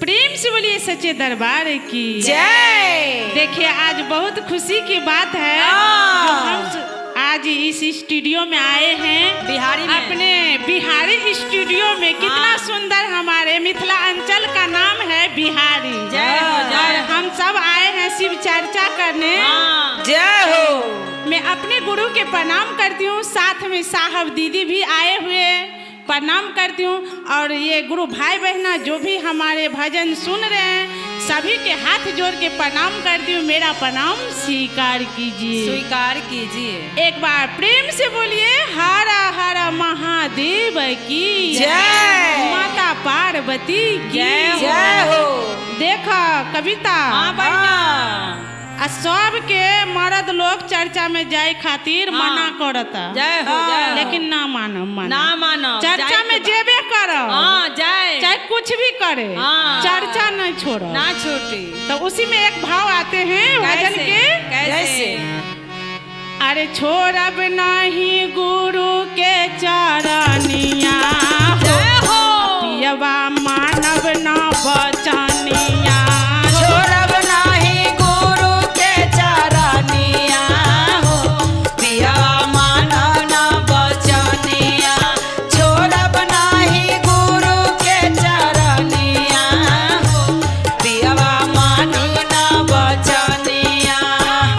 प्रेम से बोलिए सच्चे दरबार की जय। देखिए आज बहुत खुशी की बात है जो हम आज इस स्टूडियो में आए हैं बिहारी में। अपने बिहारी स्टूडियो में। कितना सुंदर हमारे मिथिलांचल का नाम है बिहारी। जय हो, जय और हो। हम सब आए हैं शिव चर्चा करने। जय हो। मैं अपने गुरु के प्रणाम करती हूँ, साथ में साहब दीदी भी आए हुए प्रणाम करती हूँ। और ये गुरु भाई बहना जो भी हमारे भजन सुन रहे हैं सभी के हाथ जोड़ के प्रणाम करती हूँ। मेरा प्रणाम स्वीकार कीजिए, स्वीकार कीजिए। एक बार प्रेम से बोलिए हर हर महादेव की जय। माता पार्वती की जय हो। देखा कविता सब के मर्द लोग चर्चा में जाए खातिर मना करता। जय हो, जय हो। लेकिन ना मानो ना मानो चर्चा में जेबे करो। जय। चाहे कुछ भी करे चर्चा नहीं छोड़ो, ना छोटी। तो उसी में एक भाव आते हैं भजन के कैसे? अरे छोड़ब नहीं गुरु के चरनिया जय हो। पियवा मानव ना बचनिया। छोड़ब नाही गुरु के चरनिया हो, पिया मानव ना बचनिया। छोड़ब नाही गुरु के चरनिया हो, पियवा मानव ना बचनिया।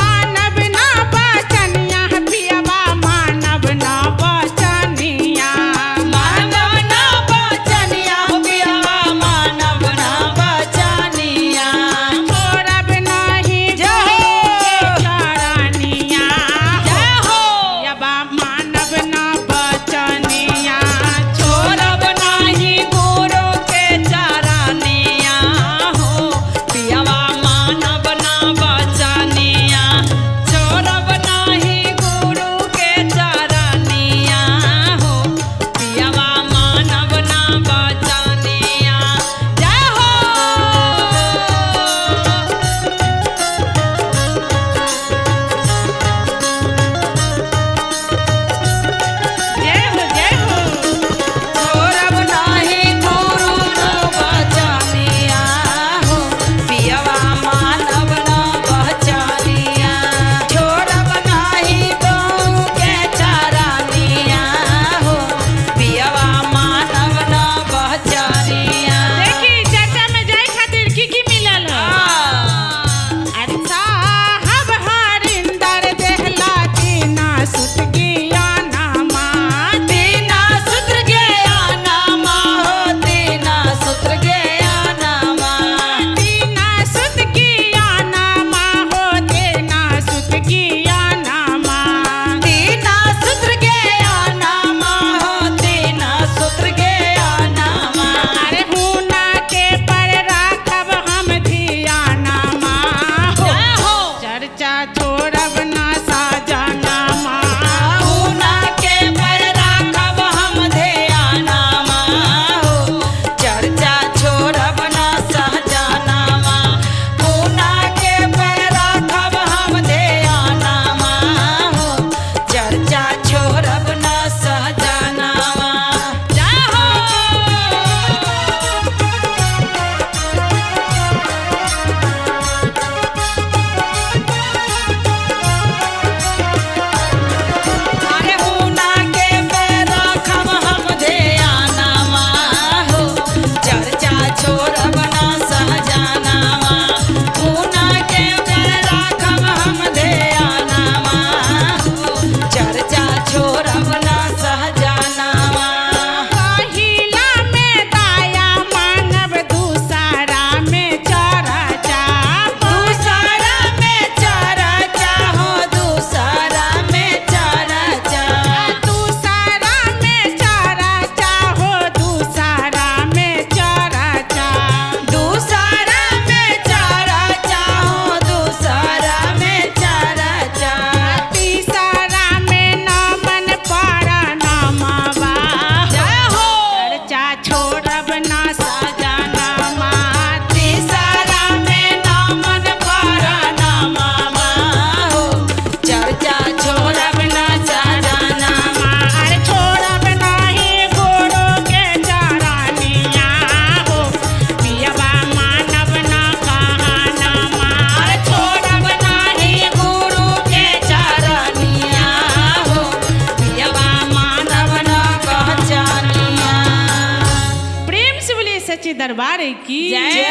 मानव ना बचनिया पियवा मानव ना बचनिया। मानव सच्चे दरबार की जय।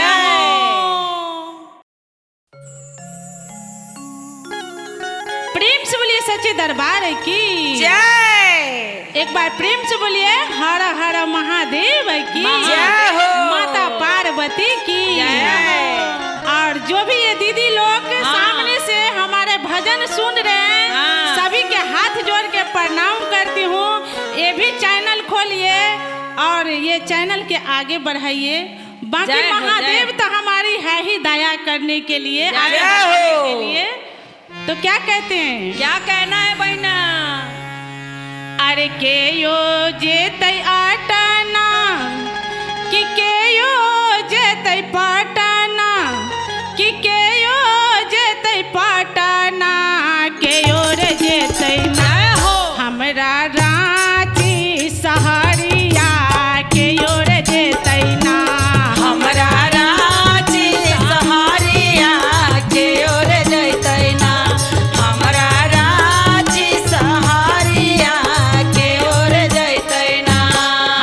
प्रेम से बोलिए सच्चे दरबार की जय। एक बार प्रेम से बोलिए हर हर महादेव की जय हो। माता पार्वती की जय। और जो भी ये दीदी लोग सामने से हमारे भजन सुन रहे हैं सभी के हाथ जोड़ के प्रणाम करती हूँ। ये भी चैनल खोलिए और ये चैनल के आगे बढ़ाइए। बाकी जय हो, महादेव जय। तो हमारी है ही दया करने के लिए, आगे जय बढ़ाने हो। के लिए। तो क्या कहते हैं? क्या कहना है बहना? अरे के यो जेतै आटना कि के यो जेतै पटना कि के यो जेतै पटना के यो रे जेतै ना हमरा रांची सहरिया के यो रे जेतै ना हमरा रांची सहरिया के ओर जैतै ना हमरा रांची सहरिया के ओर जैतै ना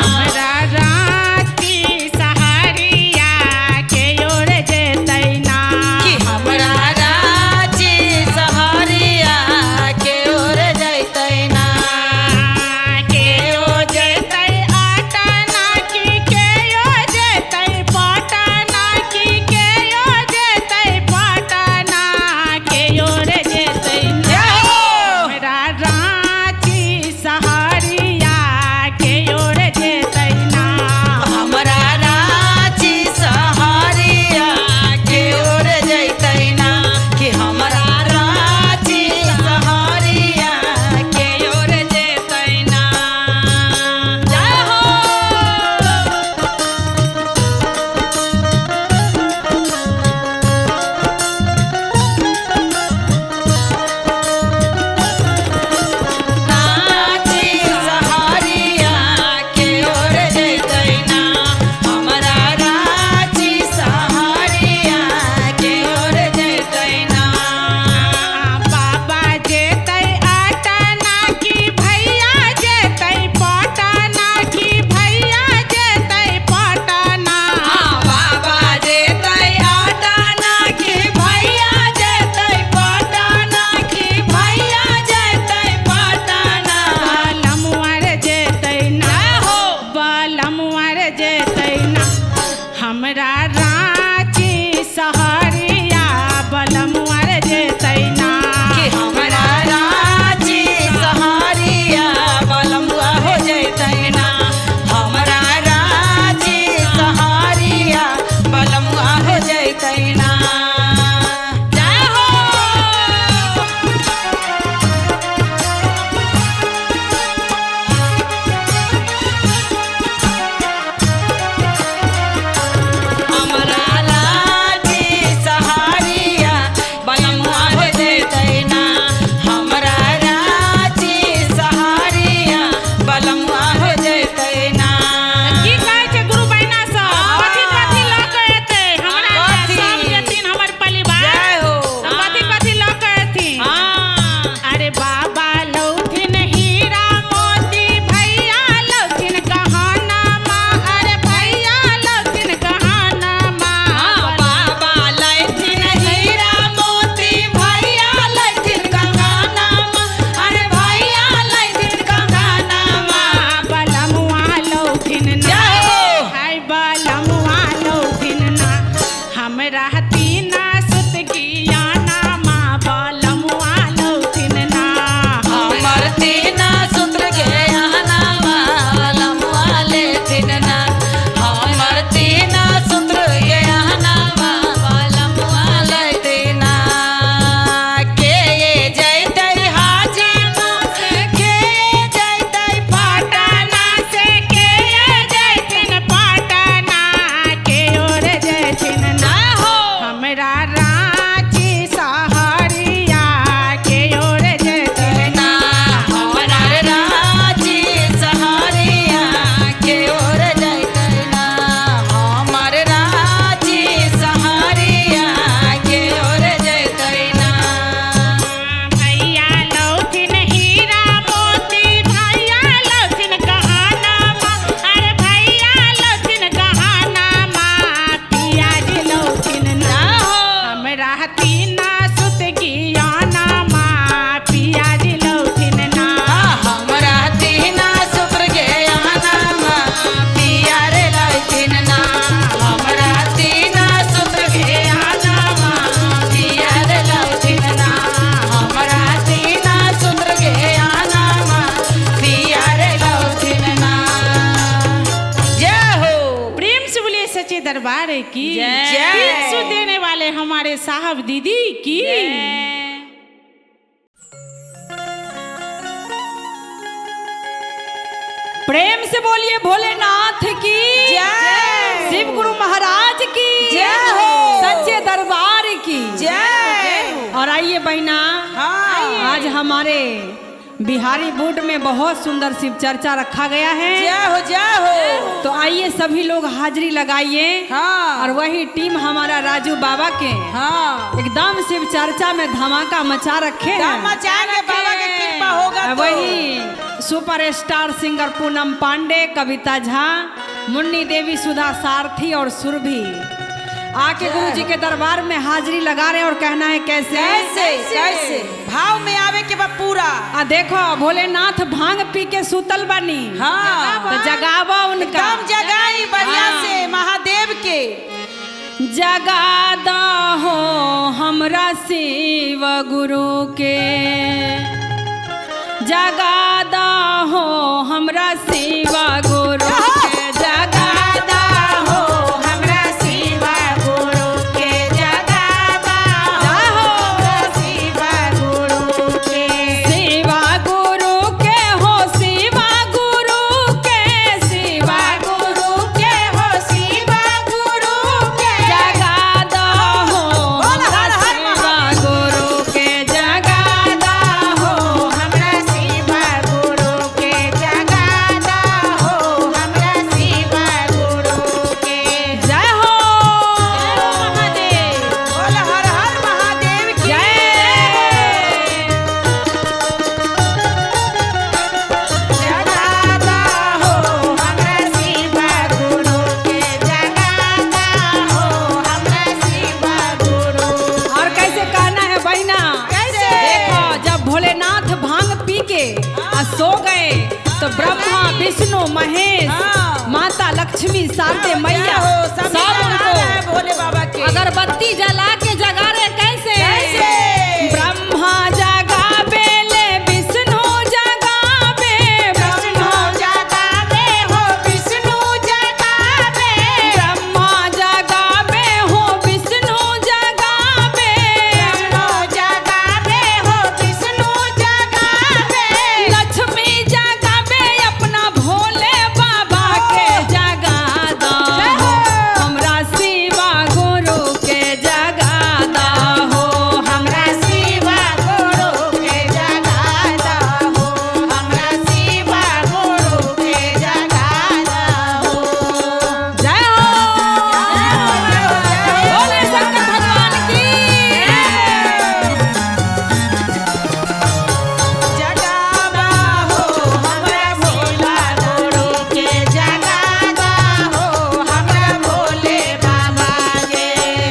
हमरा रांची सहरिया के यो रे जेतै ना कि हमरा रांची सहरिया के ओर जैतै ना के यो जेतै आटना कि के यो जेतै पटना कि के यो जेतै पटना के यो रे जेतै ना हमरा रांची सहरिया के यो रे जेतै ना हमरा रांची सहरिया के ओर जैतै ना कि हमरा रांची सहरिया के ओर जैतै ना। जय हो। रांची सहरिया के ओर जैतै ना हमरा रांची सहरिया के ओर जैतै ना। बाबा जेतै आटना कि भैया जेतै पटना कि भैया जेतै पटना बाबा जेतै आटना कि भैया जेतै पटना कि भैया जेतै पटना। बलमुआर जेतै ना हो बलमुआर जेतै ना हमरा रांची सहरिया बलमुआर जेतै ना कि हमरा रांची सहरिया बलमुआ हो जैतै ना हमरा रांची सहरिया बलमुआ हो जैतै ना। जय हो। हमरा सच्चे दरबार की जय। भिक्षु देने वाले हमारे साहब दीदी की प्रेम से बोलिए भोलेनाथ की जय। शिव गुरु महाराज की जय हो। सच्चे दरबार की जय। और आइए बहना, हाँ। आज हमारे बिहारी बूट में बहुत सुंदर शिव चर्चा रखा गया है। जय हो जय हो। तो आइए सभी लोग हाजिरी लगाइए। हाँ। और वही टीम हमारा राजू बाबा के हाँ। एकदम शिव चर्चा में धमाका मचा रखे हैं। मचाएंगे, बाबा की कृपा होगा तो। वही सुपरस्टार सिंगर पूनम पांडे, कविता झा, मुन्नी देवी, सुधा सारथी और सुरभि आके गुरु जी के दरबार में हाजिरी लगा रहे हैं। और कहना है कैसे कैसे भाव में आवे के बाद पूरा। देखो भोलेनाथ भांग पी के सुतल बनी। हाँ। तो जगावा उनका, एकदम जगाई बढ़िया से महादेव के। जगादा हो हमरा शिव गुरु के, जगादा हो हमरा शिव गुरु के, जगादा हो हमरा शिव गुरु के, जगादा हो शिव गुरु के, शिव गुरु के हो शिव गुरु के, शिव गुरु के हो शिव गुरु के, जगादा हो हमरा शिव गुरु के, जगादा हो हमरा शिव गुरु के, जगादा हो हमरा शिव गुरु के। जय हो महादेव। बोल हर हर महादेव की जय। जगादा हो हमरा शिव गुरु के, जगादा हो हमरा शिव गुरु। और कैसे कहना है बहना? कैसे? देखो जब भोलेनाथ भांग पी के सो गए तो ब्रह्मा विष्णु महेश, हाँ। माता लक्ष्मी, शारदे मैया हो सब सब उनको भोले बाबा के। अगरबत्ती जला के जगा रहे। कैसे? कैसे? ब्रह्मा जगावे ले विष्णु जगावे, विष्णु जगावे हो विष्णु जगावे, ब्रह्मा जगावे हो विष्णु जगावे, विष्णु जगावे हो विष्णु जगावे, लक्ष्मी जगावे अपना भोले बाबा के, जगा दो हमरा शिव गुरु के, जगा दो हमरा शिव गुरु के जगादा हो, हमरा शिव गुरु के जगादा हो। जय हो भोले शंकर भगवान की। जगादा हो हमरा शिव गुरु के, जगादा हो हमरा भोले बाबा के।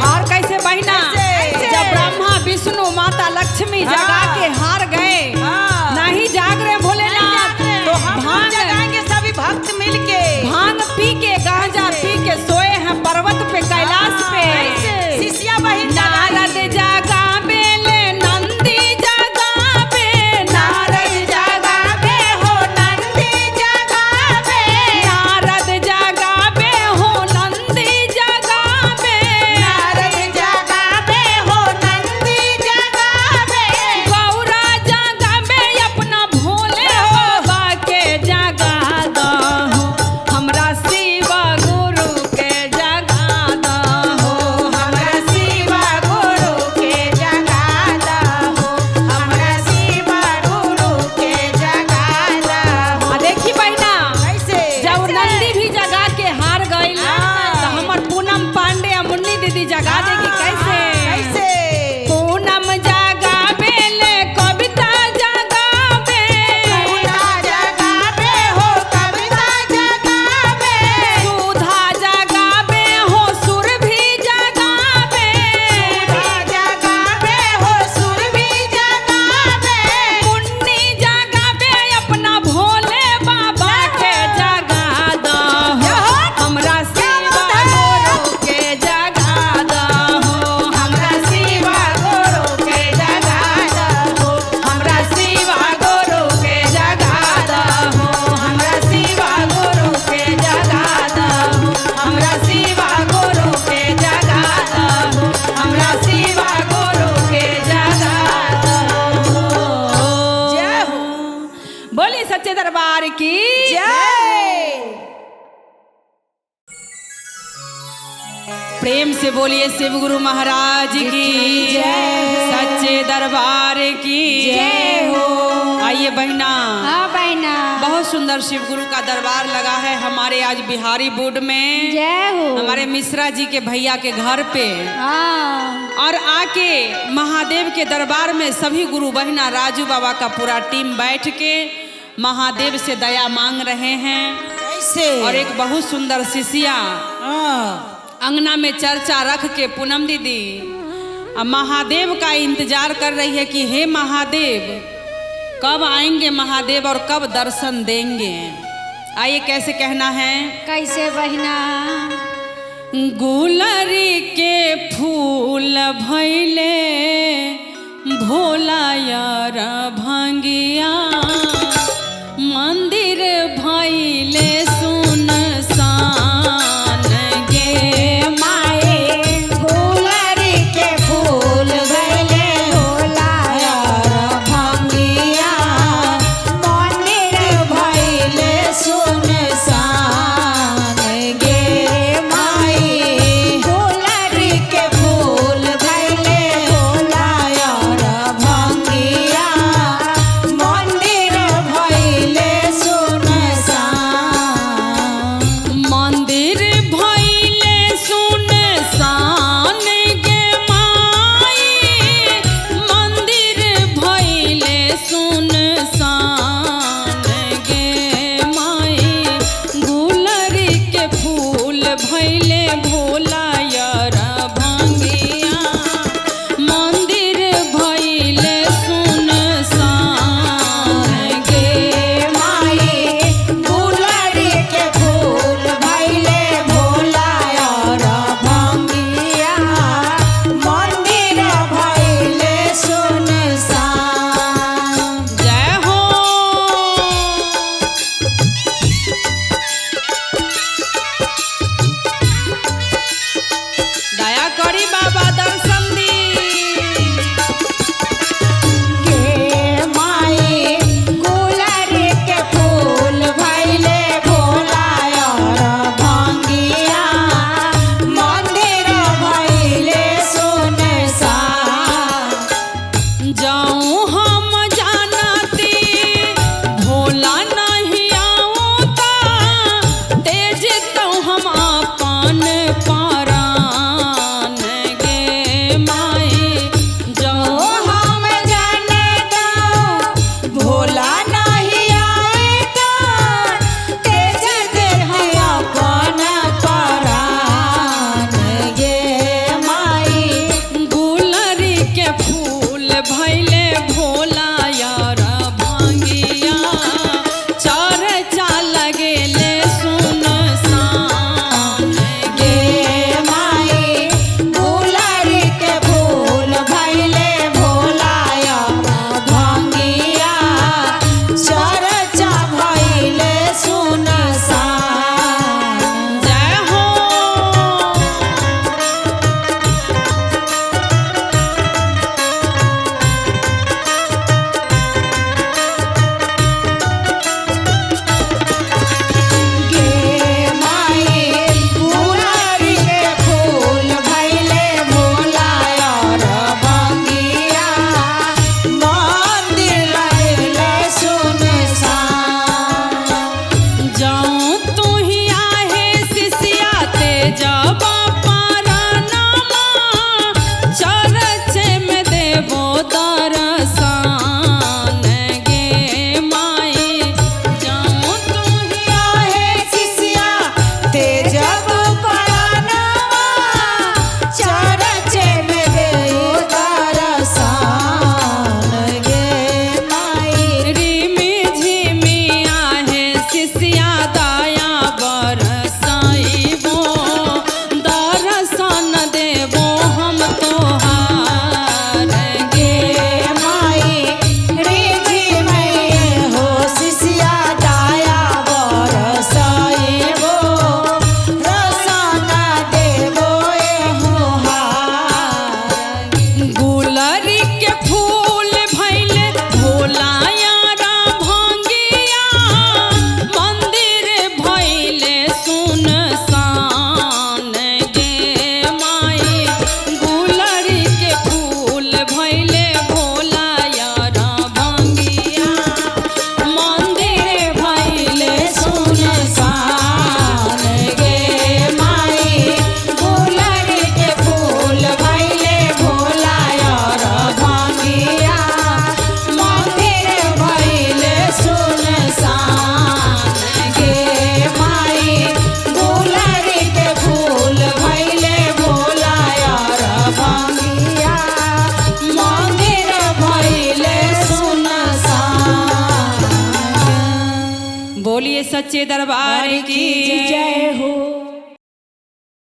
और कैसे बहना? कैसे? जब ब्रह्मा विष्णु माता लक्ष्मी हाँ। जगा के हार गए, हाँ। नहीं जाग रहे भोलेनाथ, तो हम भांग जगाएंगे सभी भक्त मिलके। भांग पी के गांजा पी के सोए हैं पर्वत पे, कैलाश पे। शिष्या बहिन नारद जगावे ले नंदी जगावे, नारद जगावे हो नंदी जगावे, नारद जगावे हो नंदी जगावे, नारद जगावे हो नंदी जगावे, गौरा जगावे अपना भोले बाबा के, जगा दो हमरा शिव गुरु के, जगा दो प्रेम से बोलिए शिव गुरु महाराज की जय। सच्चे दरबार की जय हो। आइए बहना, हाँ बहना, बहुत सुंदर शिव गुरु का दरबार लगा है हमारे आज बिहारी बोर्ड में, जय हो। हमारे मिश्रा जी के भैया के घर पे। हाँ, और आके महादेव के दरबार में सभी गुरु बहना राजू बाबा का पूरा टीम बैठ के महादेव से दया मांग रहे हैं। कैसे? और एक बहुत सुंदर शिष्या हाँ, अंगना में चर्चा रख के पूनम दीदी अब महादेव का इंतजार कर रही है कि हे महादेव कब आएंगे महादेव और कब दर्शन देंगे। आइए कैसे कहना है। कैसे बहना? गुलरी के फूल भैले भोला यार भंगिया मंदिर भैले सुनसान गे माए गुलरी के फूल भैले भोला यार भंगिया मंदिर भैले सुनसान गे माए गुलरी के फूल भैले भोला यार भंगिया मंदिर भैले सच्चे दरबार की जय हो।